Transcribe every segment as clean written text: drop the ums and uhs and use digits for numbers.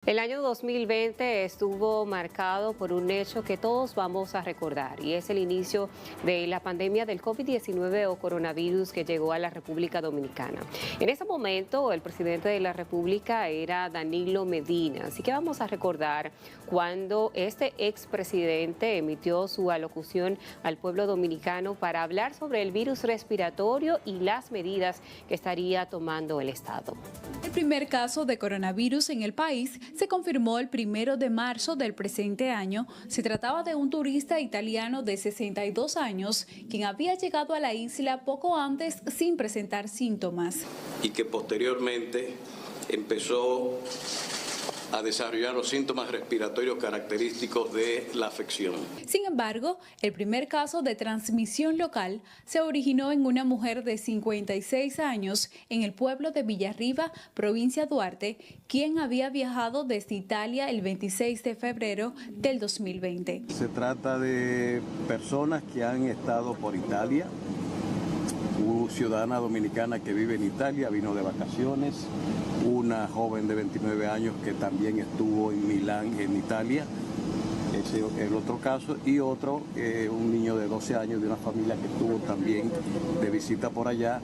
El año 2020 estuvo marcado por un hecho que todos vamos a recordar y es el inicio de la pandemia del COVID-19 o coronavirus que llegó a la República Dominicana. En ese momento el presidente de la República era Danilo Medina, así que vamos a recordar cuando este expresidente emitió su alocución al pueblo dominicano para hablar sobre el virus respiratorio y las medidas que estaría tomando el Estado. El primer caso de coronavirus en el país se confirmó el 1 de marzo del presente año. Se trataba de un turista italiano de 62 años, quien había llegado a la isla poco antes sin presentar síntomas. Y que posteriormente empezó a desarrollar los síntomas respiratorios característicos de la afección. Sin embargo, el primer caso de transmisión local se originó en una mujer de 56 años en el pueblo de Villarriba, provincia Duarte, quien había viajado desde Italia el 26 de febrero del 2020. Se trata de personas que han estado por Italia. Una ciudadana dominicana que vive en Italia, vino de vacaciones, una joven de 29 años que también estuvo en Milán, en Italia, ese es el otro caso, y otro, un niño de 12 años de una familia que estuvo también de visita por allá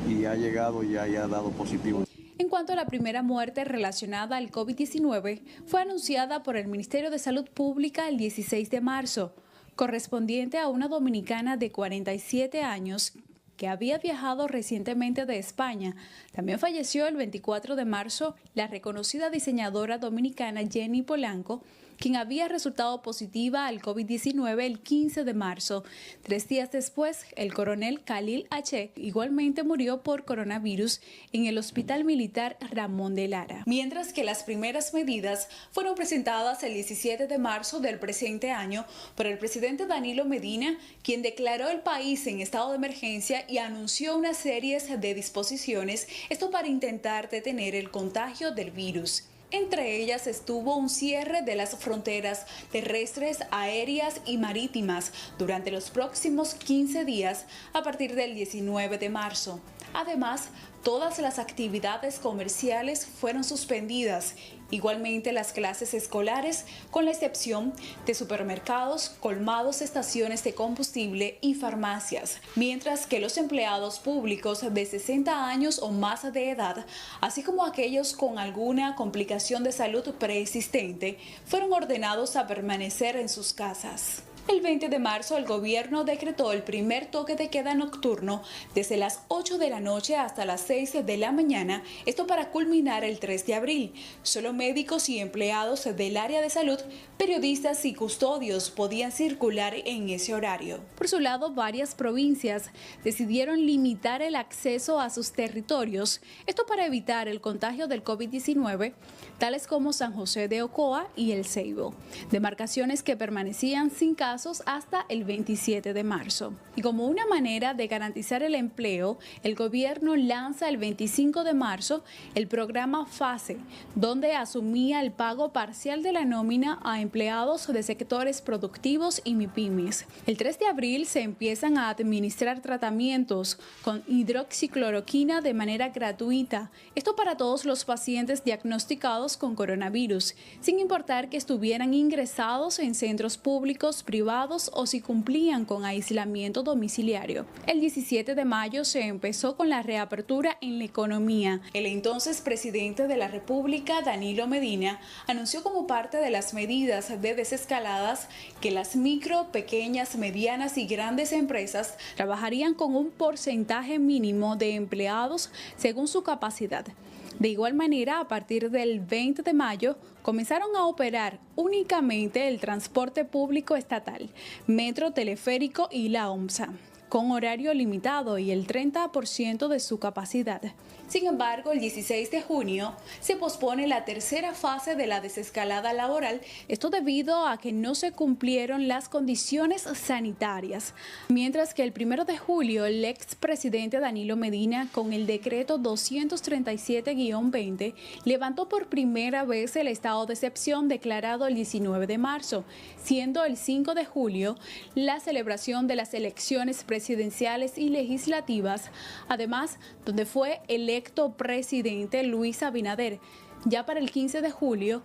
y ha llegado y ha dado positivo. En cuanto a la primera muerte relacionada al COVID-19, fue anunciada por el Ministerio de Salud Pública el 16 de marzo, correspondiente a una dominicana de 47 años que había viajado recientemente de España. También falleció el 24 de marzo la reconocida diseñadora dominicana Jenny Polanco, quien había resultado positiva al COVID-19 el 15 de marzo. 3 días después, el coronel Khalil H. igualmente murió por coronavirus en el Hospital Militar Ramón de Lara. Mientras que las primeras medidas fueron presentadas el 17 de marzo del presente año por el presidente Danilo Medina, quien declaró el país en estado de emergencia y anunció una serie de disposiciones, esto para intentar detener el contagio del virus. Entre ellas estuvo un cierre de las fronteras terrestres, aéreas y marítimas durante los próximos 15 días a partir del 19 de marzo. Además, todas las actividades comerciales fueron suspendidas, igualmente las clases escolares, con la excepción de supermercados, colmados, estaciones de combustible y farmacias, mientras que los empleados públicos de 60 años o más de edad, así como aquellos con alguna complicación de salud preexistente, fueron ordenados a permanecer en sus casas. El 20 de marzo el gobierno decretó el primer toque de queda nocturno desde las 8 de la noche hasta las 6 de la mañana, esto para culminar el 3 de abril. Solo médicos y empleados del área de salud, periodistas y custodios podían circular en ese horario. Por su lado, varias provincias decidieron limitar el acceso a sus territorios, esto para evitar el contagio del COVID-19, tales como San José de Ocoa y El Ceibo, demarcaciones que permanecían sin casos hasta el 27 de marzo. Y como una manera de garantizar el empleo, el gobierno lanza el 25 de marzo el programa FASE, donde asumía el pago parcial de la nómina a empleados de sectores productivos y MIPYMES. El 3 de abril se empiezan a administrar tratamientos con hidroxicloroquina de manera gratuita, esto para todos los pacientes diagnosticados con coronavirus, sin importar que estuvieran ingresados en centros públicos, privados o si cumplían con aislamiento domiciliario. El 17 de mayo se empezó con la reapertura en la economía. El entonces presidente de la República, Danilo Medina, anunció como parte de las medidas de desescaladas que las micro, pequeñas, medianas y grandes empresas trabajarían con un porcentaje mínimo de empleados según su capacidad. De igual manera, a partir del 20 de mayo, comenzaron a operar únicamente el transporte público estatal, metro, teleférico y la OMSA, con horario limitado y el 30% de su capacidad. Sin embargo, el 16 de junio se pospone la tercera fase de la desescalada laboral, esto debido a que no se cumplieron las condiciones sanitarias. Mientras que el 1 de julio, el expresidente Danilo Medina, con el decreto 237-20, levantó por primera vez el estado de excepción declarado el 19 de marzo, siendo el 5 de julio la celebración de las elecciones presidenciales y legislativas, además donde fue electo presidente Luis Abinader, Ya para el 15 de julio,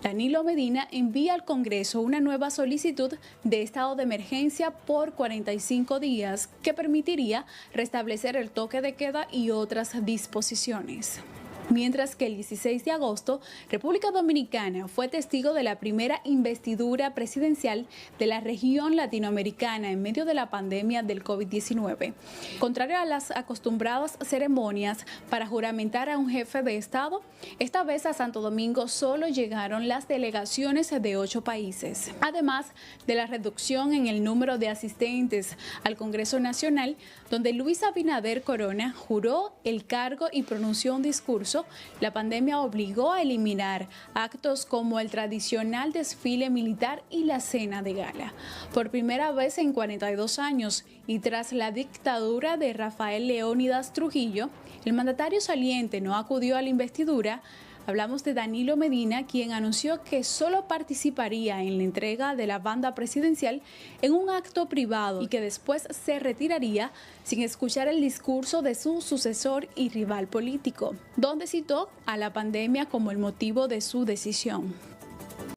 Danilo Medina envía al Congreso una nueva solicitud de estado de emergencia por 45 días que permitiría restablecer el toque de queda y otras disposiciones. Mientras que el 16 de agosto, República Dominicana fue testigo de la primera investidura presidencial de la región latinoamericana en medio de la pandemia del COVID-19. Contrario a las acostumbradas ceremonias para juramentar a un jefe de Estado, esta vez a Santo Domingo solo llegaron las delegaciones de 8 países. Además de la reducción en el número de asistentes al Congreso Nacional, donde Luis Abinader Corona juró el cargo y pronunció un discurso, la pandemia obligó a eliminar actos como el tradicional desfile militar y la cena de gala. Por primera vez en 42 años y tras la dictadura de Rafael Leónidas Trujillo, el mandatario saliente no acudió a la investidura. Hablamos de Danilo Medina, quien anunció que solo participaría en la entrega de la banda presidencial en un acto privado y que después se retiraría sin escuchar el discurso de su sucesor y rival político, donde citó a la pandemia como el motivo de su decisión.